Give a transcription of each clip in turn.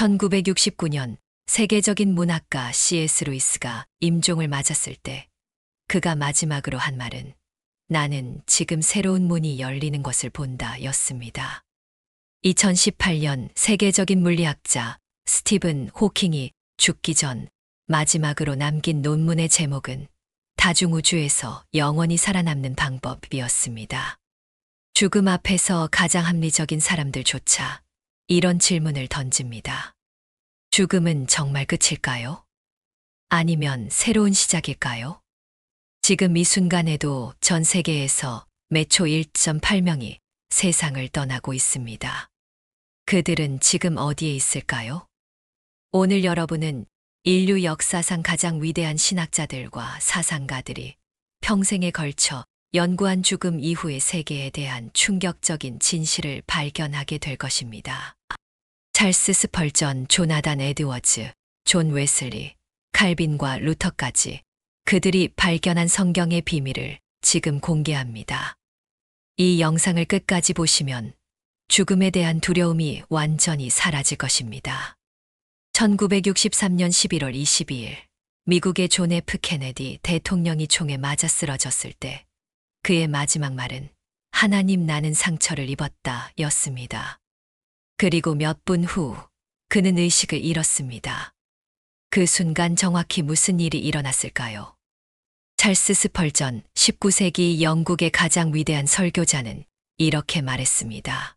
1969년 세계적인 문학가 C.S. 루이스가 임종을 맞았을 때 그가 마지막으로 한 말은 나는 지금 새로운 문이 열리는 것을 본다 였습니다. 2018년 세계적인 물리학자 스티븐 호킹이 죽기 전 마지막으로 남긴 논문의 제목은 다중우주에서 영원히 살아남는 방법이었습니다. 죽음 앞에서 가장 합리적인 사람들조차 이런 질문을 던집니다. 죽음은 정말 끝일까요? 아니면 새로운 시작일까요? 지금 이 순간에도 전 세계에서 매초 1.8명이 세상을 떠나고 있습니다. 그들은 지금 어디에 있을까요? 오늘 여러분은 인류 역사상 가장 위대한 신학자들과 사상가들이 평생에 걸쳐 연구한 죽음 이후의 세계에 대한 충격적인 진실을 발견하게 될 것입니다. 찰스 스펄전, 조나단 에드워즈, 존 웨슬리, 칼빈과 루터까지 그들이 발견한 성경의 비밀을 지금 공개합니다. 이 영상을 끝까지 보시면 죽음에 대한 두려움이 완전히 사라질 것입니다. 1963년 11월 22일 미국의 존 F 케네디 대통령이 총에 맞아 쓰러졌을 때 그의 마지막 말은 하나님 나는 상처를 입었다 였습니다. 그리고 몇 분 후 그는 의식을 잃었습니다. 그 순간 정확히 무슨 일이 일어났을까요? 찰스 스펄전 19세기 영국의 가장 위대한 설교자는 이렇게 말했습니다.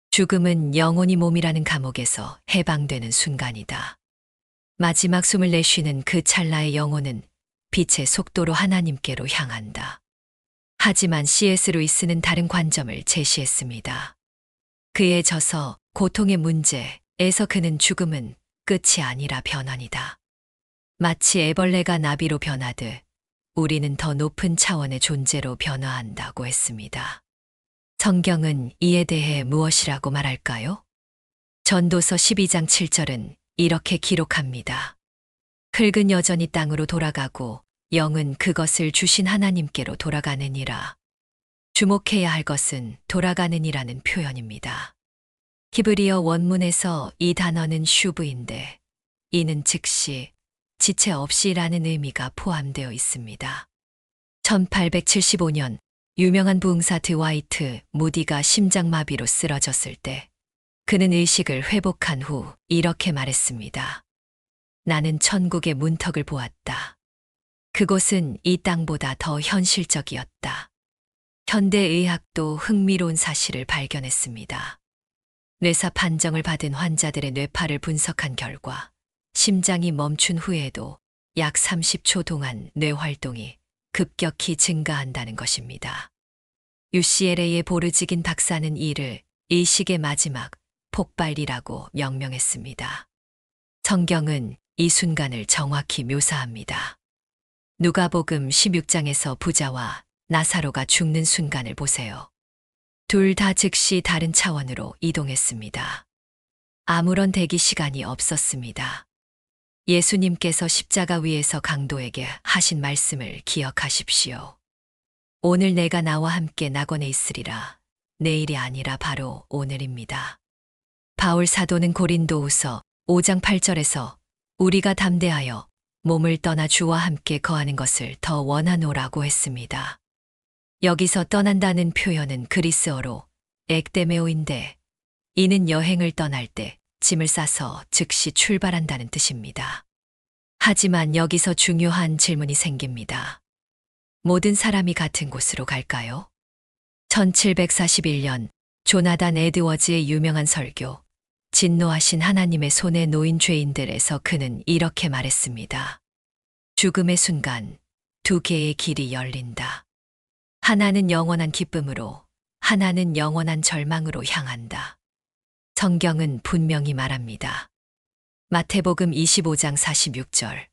죽음은 영혼이 몸이라는 감옥에서 해방되는 순간이다. 마지막 숨을 내쉬는 그 찰나의 영혼은 빛의 속도로 하나님께로 향한다. 하지만 C.S. 루이스는 다른 관점을 제시했습니다. 그의 저서 고통의 문제에서 그는 죽음은 끝이 아니라 변환이다. 마치 애벌레가 나비로 변하듯 우리는 더 높은 차원의 존재로 변화한다고 했습니다. 성경은 이에 대해 무엇이라고 말할까요? 전도서 12장 7절은 이렇게 기록합니다. 흙은 여전히 땅으로 돌아가고 영은 그것을 주신 하나님께로 돌아가느니라. 주목해야 할 것은 돌아가느니라는 표현입니다. 히브리어 원문에서 이 단어는 슈브인데 이는 즉시 지체 없이라는 의미가 포함되어 있습니다. 1875년 유명한 부흥사 드와이트 무디가 심장마비로 쓰러졌을 때 그는 의식을 회복한 후 이렇게 말했습니다. 나는 천국의 문턱을 보았다. 그곳은 이 땅보다 더 현실적이었다. 현대의학도 흥미로운 사실을 발견했습니다. 뇌사 판정을 받은 환자들의 뇌파를 분석한 결과 심장이 멈춘 후에도 약 30초 동안 뇌활동이 급격히 증가한다는 것입니다. UCLA의 보르지긴 박사는 이를 의식의 마지막 폭발이라고 명명했습니다. 성경은 이 순간을 정확히 묘사합니다. 누가복음 16장에서 부자와 나사로가 죽는 순간을 보세요. 둘 다 즉시 다른 차원으로 이동했습니다. 아무런 대기 시간이 없었습니다. 예수님께서 십자가 위에서 강도에게 하신 말씀을 기억하십시오. 오늘 내가 나와 함께 낙원에 있으리라. 내일이 아니라 바로 오늘입니다. 바울 사도는 고린도후서 5장 8절에서 우리가 담대하여 몸을 떠나 주와 함께 거하는 것을 더 원하노라고 했습니다. 여기서 떠난다는 표현은 그리스어로 ekdem에오인데 이는 여행을 떠날 때 짐을 싸서 즉시 출발한다는 뜻입니다. 하지만 여기서 중요한 질문이 생깁니다. 모든 사람이 같은 곳으로 갈까요? 1741년 조나단 에드워즈의 유명한 설교 진노하신 하나님의 손에 놓인 죄인들에서 그는 이렇게 말했습니다. 죽음의 순간 두 개의 길이 열린다. 하나는 영원한 기쁨으로, 하나는 영원한 절망으로 향한다. 성경은 분명히 말합니다. 마태복음 25장 46절.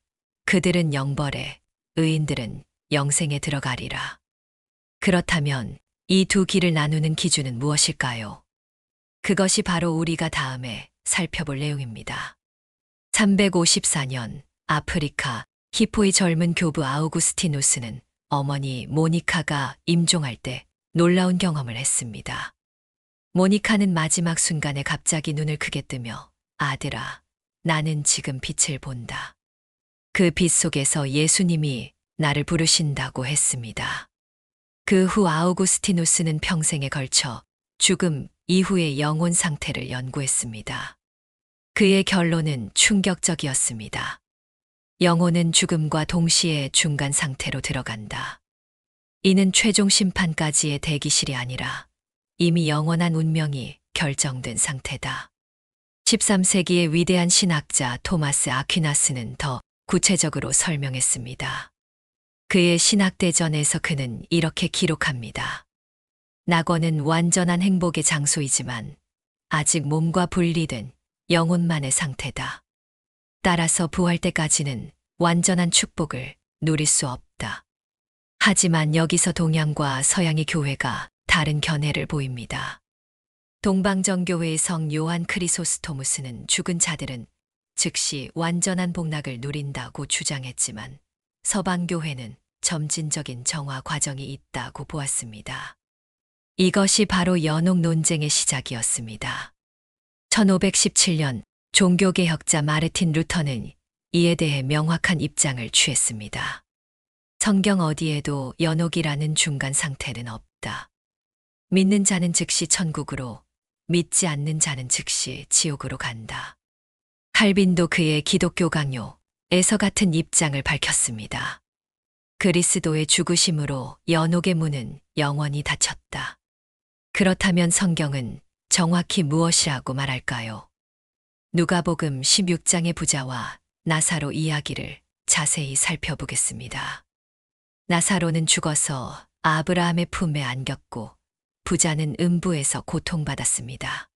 그들은 영벌에, 의인들은 영생에 들어가리라. 그렇다면 이 두 길을 나누는 기준은 무엇일까요? 그것이 바로 우리가 다음에 살펴볼 내용입니다. 354년 아프리카 히포의 젊은 교부 아우구스티누스는 어머니 모니카가 임종할 때 놀라운 경험을 했습니다. 모니카는 마지막 순간에 갑자기 눈을 크게 뜨며 아들아, 나는 지금 빛을 본다. 그 빛 속에서 예수님이 나를 부르신다고 했습니다. 그 후 아우구스티누스는 평생에 걸쳐 죽음 이후의 영혼 상태를 연구했습니다. 그의 결론은 충격적이었습니다. 영혼은 죽음과 동시에 중간 상태로 들어간다. 이는 최종 심판까지의 대기실이 아니라 이미 영원한 운명이 결정된 상태다. 13세기의 위대한 신학자 토마스 아퀴나스는 더 구체적으로 설명했습니다. 그의 신학대전에서 그는 이렇게 기록합니다. 낙원은 완전한 행복의 장소이지만 아직 몸과 분리된 영혼만의 상태다. 따라서 부활 때까지는 완전한 축복을 누릴 수 없다. 하지만 여기서 동양과 서양의 교회가 다른 견해를 보입니다. 동방정교회의 성 요한 크리소스토무스는 죽은 자들은 즉시 완전한 복락을 누린다고 주장했지만 서방교회는 점진적인 정화 과정이 있다고 보았습니다. 이것이 바로 연옥 논쟁의 시작이었습니다. 1517년 종교개혁자 마르틴 루터는 이에 대해 명확한 입장을 취했습니다. 성경 어디에도 연옥이라는 중간 상태는 없다. 믿는 자는 즉시 천국으로, 믿지 않는 자는 즉시 지옥으로 간다. 칼빈도 그의 기독교 강요에서 같은 입장을 밝혔습니다. 그리스도의 죽으심으로 연옥의 문은 영원히 닫혔다. 그렇다면 성경은 정확히 무엇이라고 말할까요? 누가복음 16장의 부자와 나사로 이야기를 자세히 살펴보겠습니다. 나사로는 죽어서 아브라함의 품에 안겼고 부자는 음부에서 고통받았습니다.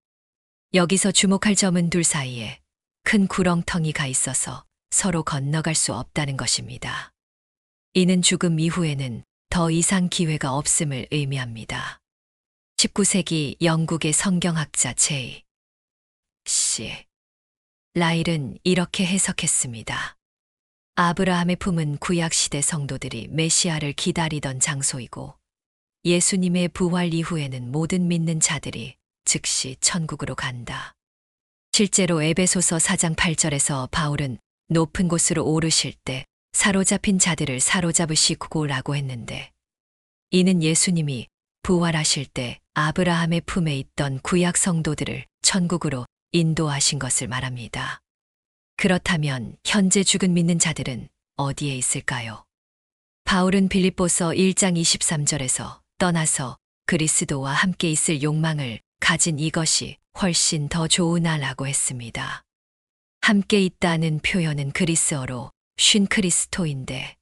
여기서 주목할 점은 둘 사이에 큰 구렁텅이가 가 있어서 서로 건너갈 수 없다는 것입니다. 이는 죽음 이후에는 더 이상 기회가 없음을 의미합니다. 19세기 영국의 성경학자 제이 씨 라일은 이렇게 해석했습니다. 아브라함의 품은 구약시대 성도들이 메시아를 기다리던 장소이고 예수님의 부활 이후에는 모든 믿는 자들이 즉시 천국으로 간다. 실제로 에베소서 4장 8절에서 바울은 높은 곳으로 오르실 때 사로잡힌 자들을 사로잡으시고라고 했는데 이는 예수님이 부활하실 때 아브라함의 품에 있던 구약 성도들을 천국으로 인도하신 것을 말합니다. 그렇다면 현재 죽은 믿는 자들은 어디에 있을까요? 바울은 빌립보서 1장 23절에서 떠나서 그리스도와 함께 있을 욕망을 가진 이것이 훨씬 더 좋으나라고 했습니다. 함께 있다는 표현은 그리스어로 쉰 크리스토인데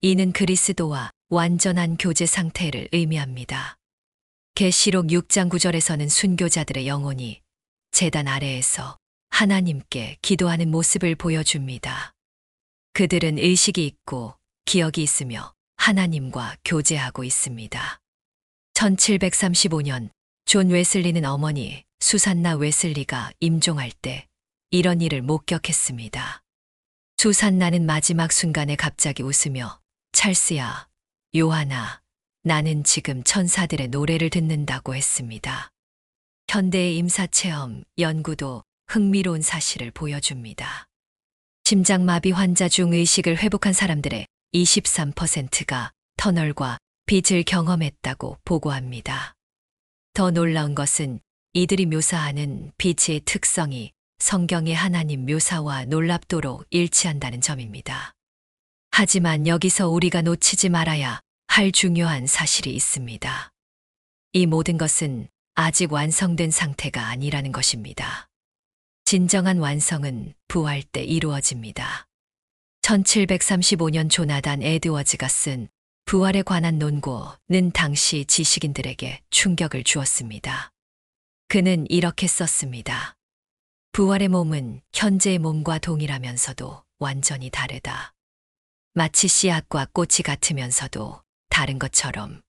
이는 그리스도와 완전한 교제 상태를 의미합니다. 계시록 6장 9절에서는 순교자들의 영혼이 제단 아래에서 하나님께 기도하는 모습을 보여줍니다. 그들은 의식이 있고 기억이 있으며 하나님과 교제하고 있습니다. 1735년 존 웨슬리는 어머니 수산나 웨슬리가 임종할 때 이런 일을 목격했습니다. 수산나는 마지막 순간에 갑자기 웃으며 찰스야, 요하나, 나는 지금 천사들의 노래를 듣는다고 했습니다. 현대의 임사체험 연구도 흥미로운 사실을 보여줍니다. 심장마비 환자 중 의식을 회복한 사람들의 23%가 터널과 빛을 경험했다고 보고합니다. 더 놀라운 것은 이들이 묘사하는 빛의 특성이 성경의 하나님 묘사와 놀랍도록 일치한다는 점입니다. 하지만 여기서 우리가 놓치지 말아야 할 중요한 사실이 있습니다. 이 모든 것은 아직 완성된 상태가 아니라는 것입니다. 진정한 완성은 부활 때 이루어집니다. 1735년 조나단 에드워즈가 쓴 부활에 관한 논고는 당시 지식인들에게 충격을 주었습니다. 그는 이렇게 썼습니다. 부활의 몸은 현재의 몸과 동일하면서도 완전히 다르다. 마치 씨앗과 꽃이 같으면서도 다른 것처럼.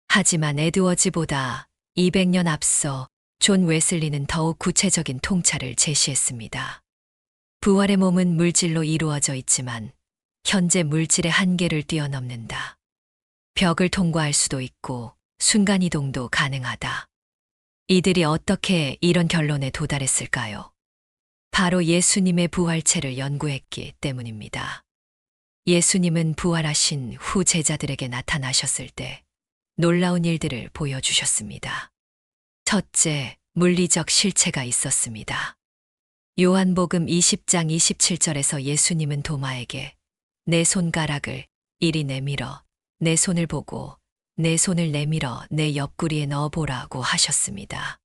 하지만 에드워즈보다 200년 앞서 존 웨슬리는 더욱 구체적인 통찰을 제시했습니다. 부활의 몸은 물질로 이루어져 있지만 현재 물질의 한계를 뛰어넘는다. 벽을 통과할 수도 있고 순간이동도 가능하다. 이들이 어떻게 이런 결론에 도달했을까요? 바로 예수님의 부활체를 연구했기 때문입니다. 예수님은 부활하신 후 제자들에게 나타나셨을 때 놀라운 일들을 보여주셨습니다. 첫째, 물리적 실체가 있었습니다. 요한복음 20장 27절에서 예수님은 도마에게 내 손가락을 이리 내밀어 내 손을 보고 내 손을 내밀어 내 옆구리에 넣어보라고 하셨습니다.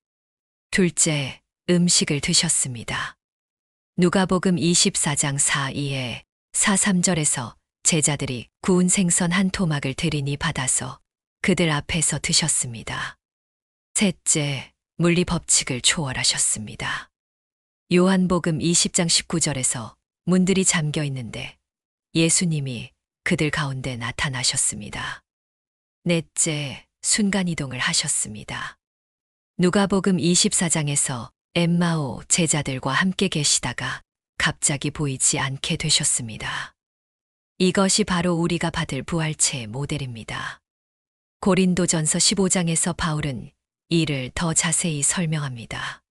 둘째, 음식을 드셨습니다. 누가복음 24장 4-2에 4-3절에서 제자들이 구운 생선 한 토막을 드리니 받아서 그들 앞에서 드셨습니다. 셋째, 물리 법칙을 초월하셨습니다. 요한복음 20장 19절에서 문들이 잠겨 있는데 예수님이 그들 가운데 나타나셨습니다. 넷째, 순간이동을 하셨습니다. 누가복음 24장에서 엠마오 제자들과 함께 계시다가 갑자기 보이지 않게 되셨습니다. 이것이 바로 우리가 받을 부활체의 모델입니다. 고린도전서 15장에서 바울은 이를 더 자세히 설명합니다.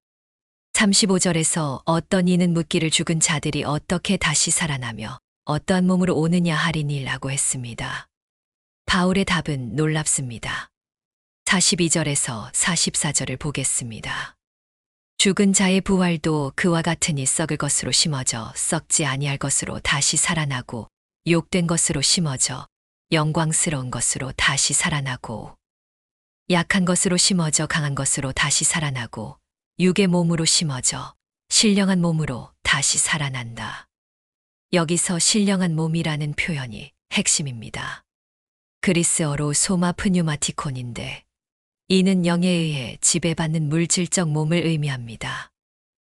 35절에서 어떤 이는 묻기를 죽은 자들이 어떻게 다시 살아나며 어떠한 몸으로 오느냐 하리니라고 했습니다. 바울의 답은 놀랍습니다. 42절에서 44절을 보겠습니다. 죽은 자의 부활도 그와 같으니 썩을 것으로 심어져 썩지 아니할 것으로 다시 살아나고 욕된 것으로 심어져 영광스러운 것으로 다시 살아나고 약한 것으로 심어져 강한 것으로 다시 살아나고 육의 몸으로 심어져 신령한 몸으로 다시 살아난다. 여기서 신령한 몸이라는 표현이 핵심입니다. 그리스어로 소마 프뉴마티콘인데 이는 영에 의해 지배받는 물질적 몸을 의미합니다.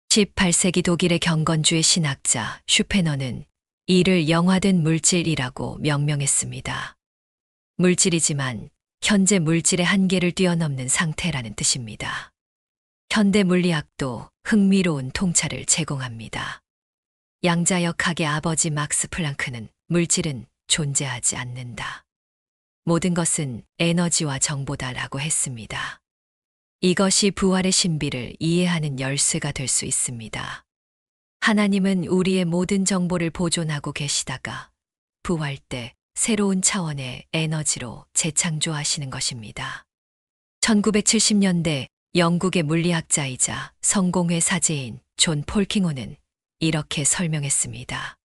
18세기 독일의 경건주의 신학자 슈페너는 이를 영화된 물질이라고 명명했습니다. 물질이지만 현재 물질의 한계를 뛰어넘는 상태라는 뜻입니다. 현대 물리학도 흥미로운 통찰을 제공합니다. 양자역학의 아버지 막스 플랑크는 물질은 존재하지 않는다. 모든 것은 에너지와 정보다라고 했습니다. 이것이 부활의 신비를 이해하는 열쇠가 될 수 있습니다. 하나님은 우리의 모든 정보를 보존하고 계시다가 부활 때 새로운 차원의 에너지로 재창조하시는 것입니다. 1970년대 영국의 물리학자이자 성공회 사제인 존 폴킹호는 이렇게 설명했습니다.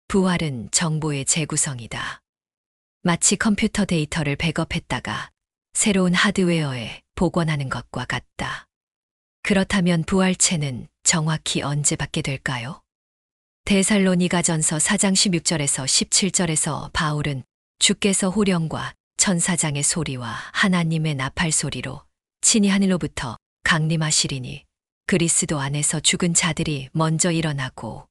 부활은 정보의 재구성이다. 마치 컴퓨터 데이터를 백업했다가 새로운 하드웨어에 복원하는 것과 같다. 그렇다면 부활체는 정확히 언제 받게 될까요? 데살로니가전서 4장 16절에서 17절에서 바울은 주께서 호령과 천사장의 소리와 하나님의 나팔 소리로 친히 하늘로부터 강림하시리니 그리스도 안에서 죽은 자들이 먼저 일어나고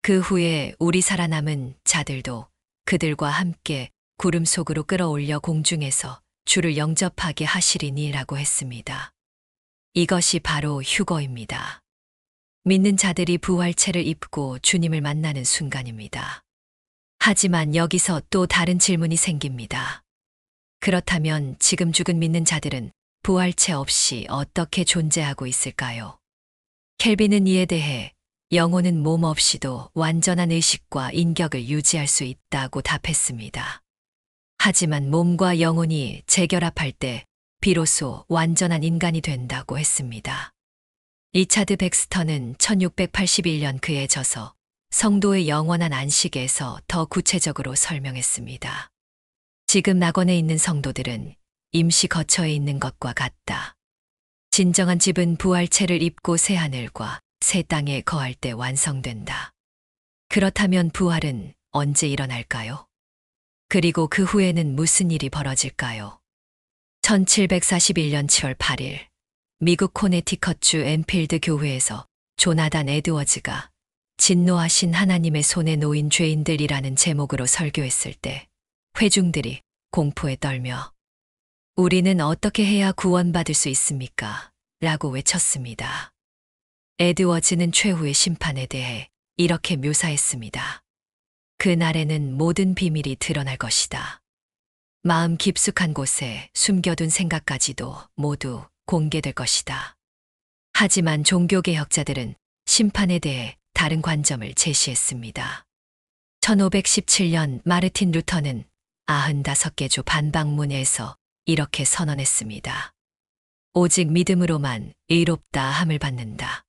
그 후에 우리 살아남은 자들도 그들과 함께 구름 속으로 끌어올려 공중에서 주를 영접하게 하시리니라고 했습니다. 이것이 바로 휴거입니다. 믿는 자들이 부활체를 입고 주님을 만나는 순간입니다. 하지만 여기서 또 다른 질문이 생깁니다. 그렇다면 지금 죽은 믿는 자들은 부활체 없이 어떻게 존재하고 있을까요? 켈빈은 이에 대해 영혼은 몸 없이도 완전한 의식과 인격을 유지할 수 있다고 답했습니다. 하지만 몸과 영혼이 재결합할 때 비로소 완전한 인간이 된다고 했습니다. 리차드 백스터는 1681년 그에 져서 성도의 영원한 안식에서 더 구체적으로 설명했습니다. 지금 낙원에 있는 성도들은 임시 거처에 있는 것과 같다. 진정한 집은 부활체를 입고 새 하늘과 새 땅에 거할 때 완성된다. 그렇다면 부활은 언제 일어날까요? 그리고 그 후에는 무슨 일이 벌어질까요? 1741년 7월 8일 미국 코네티컷주 엠필드 교회에서 조나단 에드워즈가 진노하신 하나님의 손에 놓인 죄인들이라는 제목으로 설교했을 때 회중들이 공포에 떨며 우리는 어떻게 해야 구원받을 수 있습니까? 라고 외쳤습니다. 에드워즈는 최후의 심판에 대해 이렇게 묘사했습니다. 그날에는 모든 비밀이 드러날 것이다. 마음 깊숙한 곳에 숨겨둔 생각까지도 모두 공개될 것이다. 하지만 종교개혁자들은 심판에 대해 다른 관점을 제시했습니다. 1517년 마르틴 루터는 95개 조 반박문에서 이렇게 선언했습니다. 오직 믿음으로만 의롭다 함을 받는다.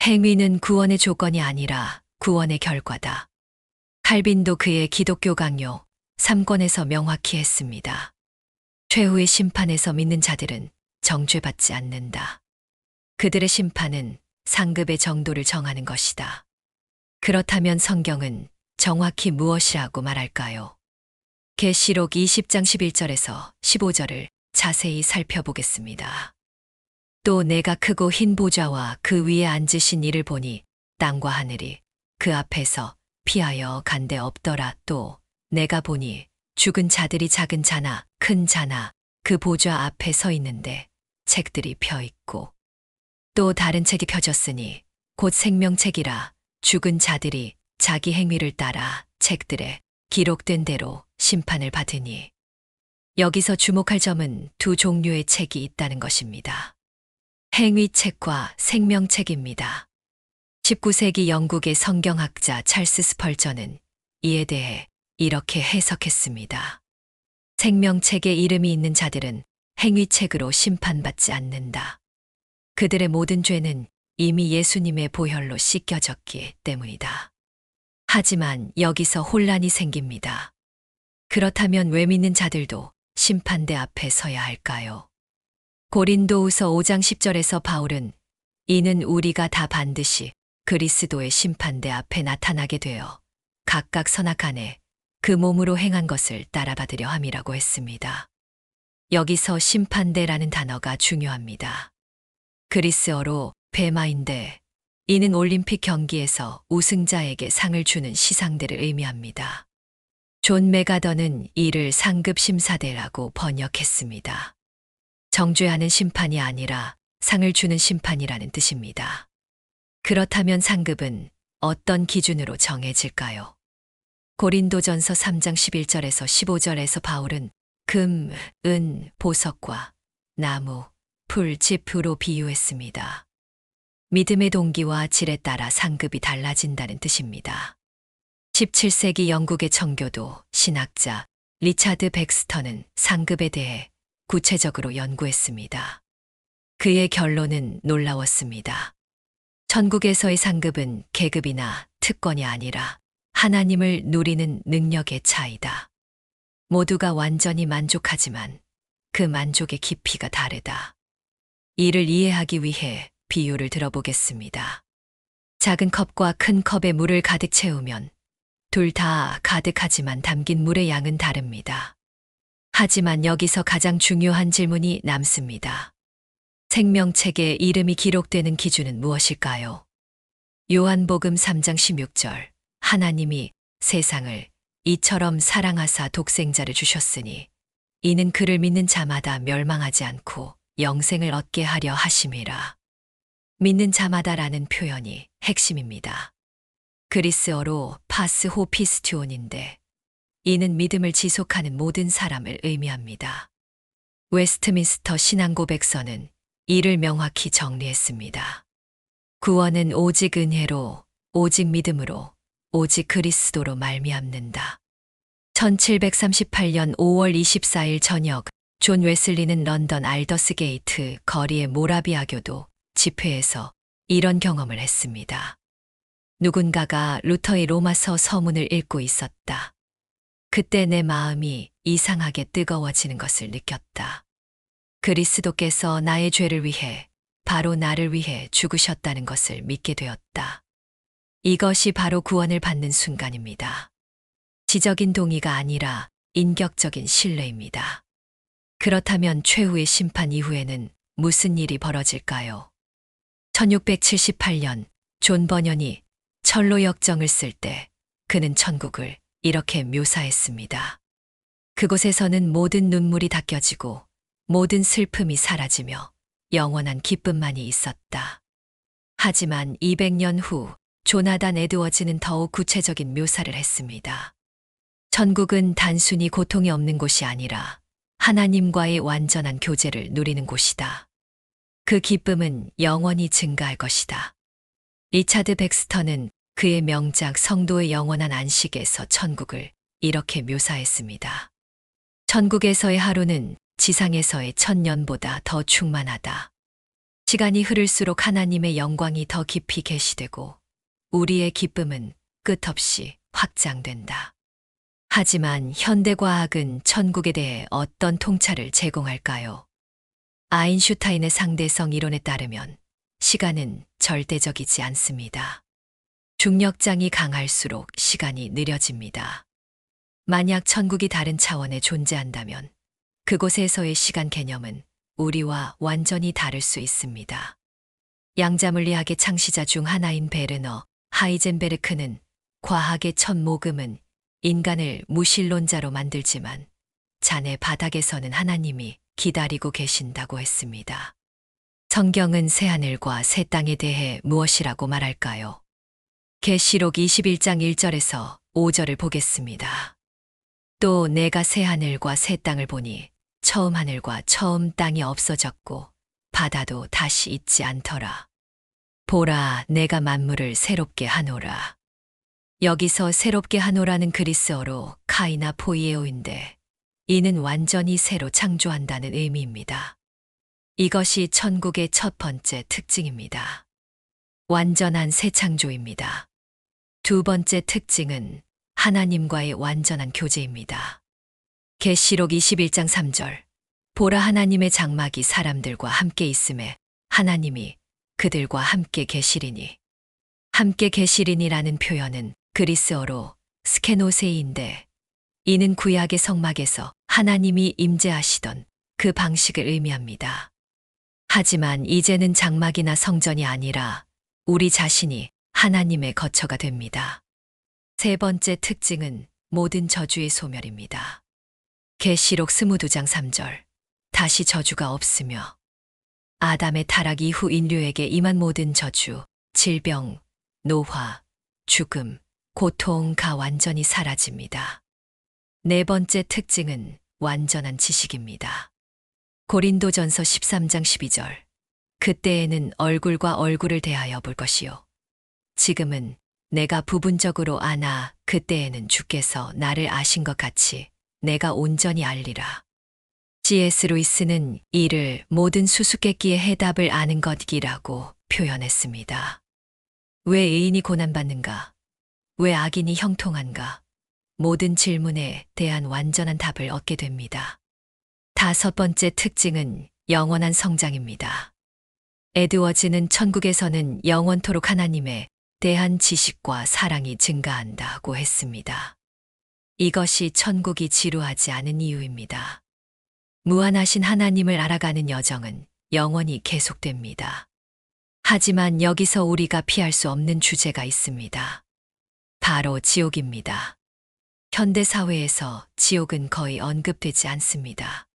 행위는 구원의 조건이 아니라 구원의 결과다. 칼빈도 그의 기독교 강요 3권에서 명확히 했습니다. 최후의 심판에서 믿는 자들은 정죄받지 않는다. 그들의 심판은 상급의 정도를 정하는 것이다. 그렇다면 성경은 정확히 무엇이라고 말할까요? 계시록 20장 11절에서 15절을 자세히 살펴보겠습니다. 또 내가 크고 흰 보좌와 그 위에 앉으신 이를 보니 땅과 하늘이 그 앞에서 피하여 간데 없더라. 또 내가 보니 죽은 자들이 작은 자나 큰 자나 그 보좌 앞에 서 있는데 책들이 펴 있고 또 다른 책이 펴졌으니 곧 생명책이라. 죽은 자들이 자기 행위를 따라 책들에 기록된 대로 심판을 받으니. 여기서 주목할 점은 두 종류의 책이 있다는 것입니다. 행위책과 생명책입니다. 19세기 영국의 성경학자 찰스 스펄전은 이에 대해 이렇게 해석했습니다. 생명책에 이름이 있는 자들은 행위책으로 심판받지 않는다. 그들의 모든 죄는 이미 예수님의 보혈로 씻겨졌기 때문이다. 하지만 여기서 혼란이 생깁니다. 그렇다면 왜 믿는 자들도 심판대 앞에 서야 할까요? 고린도후서 5장 10절에서 바울은 이는 우리가 다 반드시 그리스도의 심판대 앞에 나타나게 되어 각각 선악간에 그 몸으로 행한 것을 따라받으려 함이라고 했습니다. 여기서 심판대라는 단어가 중요합니다. 그리스어로 베마인데 이는 올림픽 경기에서 우승자에게 상을 주는 시상대를 의미합니다. 존 메가더는 이를 상급 심사대라고 번역했습니다. 정죄하는 심판이 아니라 상을 주는 심판이라는 뜻입니다. 그렇다면 상급은 어떤 기준으로 정해질까요? 고린도전서 3장 11절에서 15절에서 바울은 금, 은, 보석과 나무, 풀, 짚으로 비유했습니다. 믿음의 동기와 질에 따라 상급이 달라진다는 뜻입니다. 17세기 영국의 청교도 신학자 리차드 백스터는 상급에 대해 구체적으로 연구했습니다. 그의 결론은 놀라웠습니다. 천국에서의 상급은 계급이나 특권이 아니라 하나님을 누리는 능력의 차이다. 모두가 완전히 만족하지만 그 만족의 깊이가 다르다. 이를 이해하기 위해 비유를 들어보겠습니다. 작은 컵과 큰 컵에 물을 가득 채우면 둘 다 가득하지만 담긴 물의 양은 다릅니다. 하지만 여기서 가장 중요한 질문이 남습니다. 생명책에 이름이 기록되는 기준은 무엇일까요? 요한복음 3장 16절 하나님이 세상을 이처럼 사랑하사 독생자를 주셨으니 이는 그를 믿는 자마다 멸망하지 않고 영생을 얻게 하려 하심이라. 믿는 자마다라는 표현이 핵심입니다. 그리스어로 파스 호피스튜온인데 이는 믿음을 지속하는 모든 사람을 의미합니다. 웨스트민스터 신앙고백서는 이를 명확히 정리했습니다. 구원은 오직 은혜로, 오직 믿음으로, 오직 그리스도로 말미암는다. 1738년 5월 24일 저녁 존 웨슬리는 런던 알더스 게이트 거리의 모라비아교도 집회에서 이런 경험을 했습니다. 누군가가 루터의 로마서 서문을 읽고 있었다. 그때 내 마음이 이상하게 뜨거워지는 것을 느꼈다. 그리스도께서 나의 죄를 위해, 바로 나를 위해 죽으셨다는 것을 믿게 되었다. 이것이 바로 구원을 받는 순간입니다. 지적인 동의가 아니라 인격적인 신뢰입니다. 그렇다면 최후의 심판 이후에는 무슨 일이 벌어질까요? 1678년 존 버년이 철로 역정을 쓸 때 그는 천국을 이렇게 묘사했습니다. 그곳에서는 모든 눈물이 닦여지고 모든 슬픔이 사라지며 영원한 기쁨만이 있었다. 하지만 200년 후 조나단 에드워즈는 더욱 구체적인 묘사를 했습니다. 천국은 단순히 고통이 없는 곳이 아니라 하나님과의 완전한 교제를 누리는 곳이다. 그 기쁨은 영원히 증가할 것이다. 리차드 백스터는 그의 명작 성도의 영원한 안식에서 천국을 이렇게 묘사했습니다. 천국에서의 하루는 지상에서의 천년보다 더 충만하다. 시간이 흐를수록 하나님의 영광이 더 깊이 계시되고 우리의 기쁨은 끝없이 확장된다. 하지만 현대과학은 천국에 대해 어떤 통찰을 제공할까요? 아인슈타인의 상대성 이론에 따르면 시간은 절대적이지 않습니다. 중력장이 강할수록 시간이 느려집니다. 만약 천국이 다른 차원에 존재한다면 그곳에서의 시간 개념은 우리와 완전히 다를 수 있습니다. 양자물리학의 창시자 중 하나인 베르너 하이젠베르크는 과학의 첫 모금은 인간을 무신론자로 만들지만 잔해 바닥에서는 하나님이 기다리고 계신다고 했습니다. 성경은 새하늘과 새 땅에 대해 무엇이라고 말할까요? 계시록 21장 1절에서 5절을 보겠습니다. 또 내가 새하늘과 새 땅을 보니 처음 하늘과 처음 땅이 없어졌고 바다도 다시 있지 않더라. 보라, 내가 만물을 새롭게 하노라. 여기서 새롭게 하노라는 그리스어로 카이나 포이에오인데 이는 완전히 새로 창조한다는 의미입니다. 이것이 천국의 첫 번째 특징입니다. 완전한 새 창조입니다. 두 번째 특징은 하나님과의 완전한 교제입니다. 계시록 21장 3절. 보라, 하나님의 장막이 사람들과 함께 있음에 하나님이 그들과 함께 계시리니. 함께 계시리니라는 표현은 그리스어로 스케노세이인데 이는 구약의 성막에서 하나님이 임재하시던 그 방식을 의미합니다. 하지만 이제는 장막이나 성전이 아니라 우리 자신이 하나님의 거처가 됩니다. 세 번째 특징은 모든 저주의 소멸입니다. 계시록 22장 3절. 다시 저주가 없으며 아담의 타락 이후 인류에게 임한 모든 저주, 질병, 노화, 죽음, 고통가 완전히 사라집니다. 네 번째 특징은 완전한 지식입니다. 고린도전서 13장 12절. 그때에는 얼굴과 얼굴을 대하여 볼 것이요. 지금은 내가 부분적으로 아나 그때에는 주께서 나를 아신 것 같이 내가 온전히 알리라. C.S. 루이스는 이를 모든 수수께끼의 해답을 아는 것이라고 표현했습니다. 왜 의인이 고난받는가? 왜 악인이 형통한가? 모든 질문에 대한 완전한 답을 얻게 됩니다. 다섯 번째 특징은 영원한 성장입니다. 에드워즈는 천국에서는 영원토록 하나님에 대한 지식과 사랑이 증가한다고 했습니다. 이것이 천국이 지루하지 않은 이유입니다. 무한하신 하나님을 알아가는 여정은 영원히 계속됩니다. 하지만 여기서 우리가 피할 수 없는 주제가 있습니다. 바로 지옥입니다. 현대사회에서 지옥은 거의 언급되지 않습니다.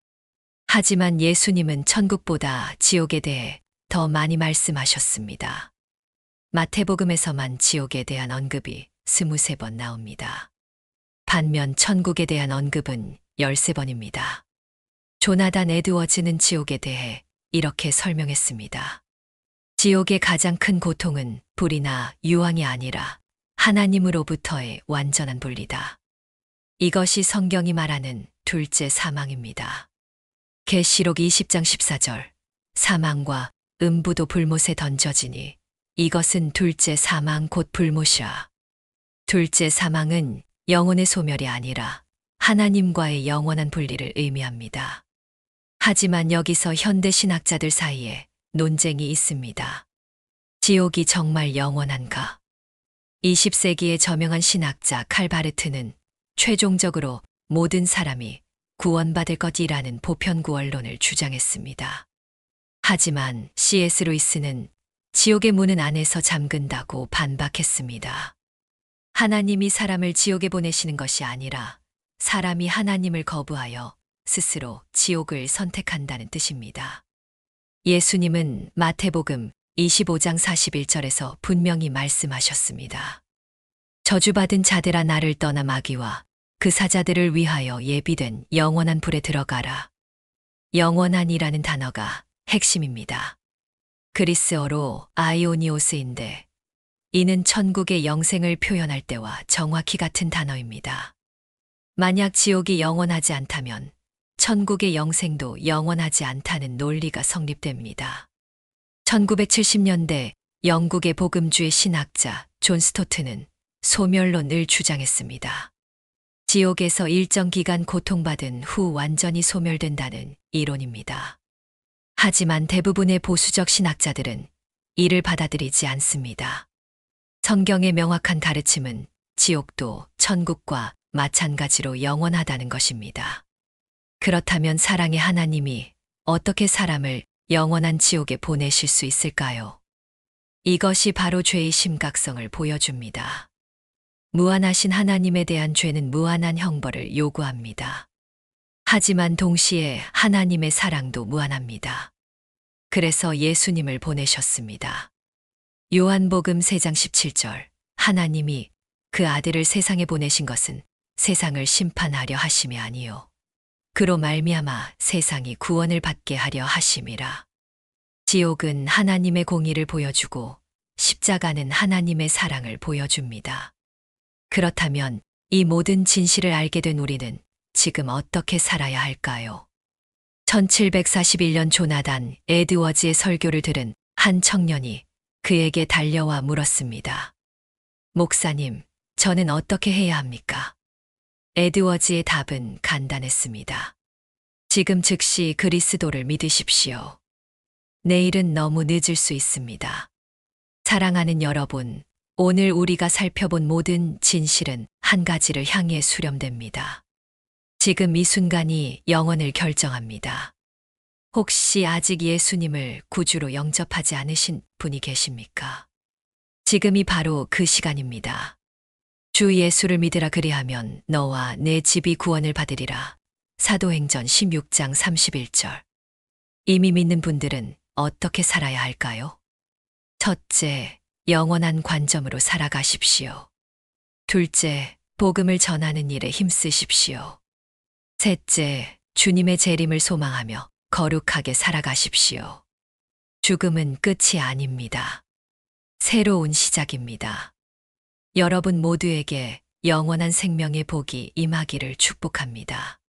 하지만 예수님은 천국보다 지옥에 대해 더 많이 말씀하셨습니다. 마태복음에서만 지옥에 대한 언급이 23번 나옵니다. 반면 천국에 대한 언급은 13번입니다. 조나단 에드워즈는 지옥에 대해 이렇게 설명했습니다. 지옥의 가장 큰 고통은 불이나 유황이 아니라 하나님으로부터의 완전한 분리다. 이것이 성경이 말하는 둘째 사망입니다. 계시록 20장 14절. 사망과 음부도 불못에 던져지니 이것은 둘째 사망 곧 불못이라. 둘째 사망은 영혼의 소멸이 아니라 하나님과의 영원한 분리를 의미합니다. 하지만 여기서 현대 신학자들 사이에 논쟁이 있습니다. 지옥이 정말 영원한가? 20세기의 저명한 신학자 칼 바르트는 최종적으로 모든 사람이 구원받을 것이라는 보편구원론을 주장했습니다. 하지만 C.S. 루이스는 지옥의 문은 안에서 잠근다고 반박했습니다. 하나님이 사람을 지옥에 보내시는 것이 아니라 사람이 하나님을 거부하여 스스로 지옥을 선택한다는 뜻입니다. 예수님은 마태복음 25장 41절에서 분명히 말씀하셨습니다. 저주받은 자들아 나를 떠나 마귀와 그 사자들을 위하여 예비된 영원한 불에 들어가라. 영원한이라는 단어가 핵심입니다. 그리스어로 아이오니오스인데 이는 천국의 영생을 표현할 때와 정확히 같은 단어입니다. 만약 지옥이 영원하지 않다면 천국의 영생도 영원하지 않다는 논리가 성립됩니다. 1970년대 영국의 복음주의 신학자 존 스토트는 소멸론을 주장했습니다. 지옥에서 일정 기간 고통받은 후 완전히 소멸된다는 이론입니다. 하지만 대부분의 보수적 신학자들은 이를 받아들이지 않습니다. 성경의 명확한 가르침은 지옥도 천국과 마찬가지로 영원하다는 것입니다. 그렇다면 사랑의 하나님이 어떻게 사람을 영원한 지옥에 보내실 수 있을까요? 이것이 바로 죄의 심각성을 보여줍니다. 무한하신 하나님에 대한 죄는 무한한 형벌을 요구합니다. 하지만 동시에 하나님의 사랑도 무한합니다. 그래서 예수님을 보내셨습니다. 요한복음 3장 17절, 하나님이 그 아들을 세상에 보내신 것은 세상을 심판하려 하심이 아니요 그로 말미암아 세상이 구원을 받게 하려 하심이라. 지옥은 하나님의 공의를 보여주고 십자가는 하나님의 사랑을 보여줍니다. 그렇다면 이 모든 진실을 알게 된 우리는 지금 어떻게 살아야 할까요? 1741년 조나단 에드워즈의 설교를 들은 한 청년이 그에게 달려와 물었습니다. 목사님, 저는 어떻게 해야 합니까? 에드워즈의 답은 간단했습니다. 지금 즉시 그리스도를 믿으십시오. 내일은 너무 늦을 수 있습니다. 사랑하는 여러분, 오늘 우리가 살펴본 모든 진실은 한 가지를 향해 수렴됩니다. 지금 이 순간이 영혼을 결정합니다. 혹시 아직 예수님을 구주로 영접하지 않으신 분이 계십니까? 지금이 바로 그 시간입니다. 주 예수를 믿으라 그리하면 너와 내 집이 구원을 받으리라. 사도행전 16장 31절. 이미 믿는 분들은 어떻게 살아야 할까요? 첫째, 영원한 관점으로 살아가십시오. 둘째, 복음을 전하는 일에 힘쓰십시오. 셋째, 주님의 재림을 소망하며 거룩하게 살아가십시오. 죽음은 끝이 아닙니다. 새로운 시작입니다. 여러분 모두에게 영원한 생명의 복이 임하기를 축복합니다.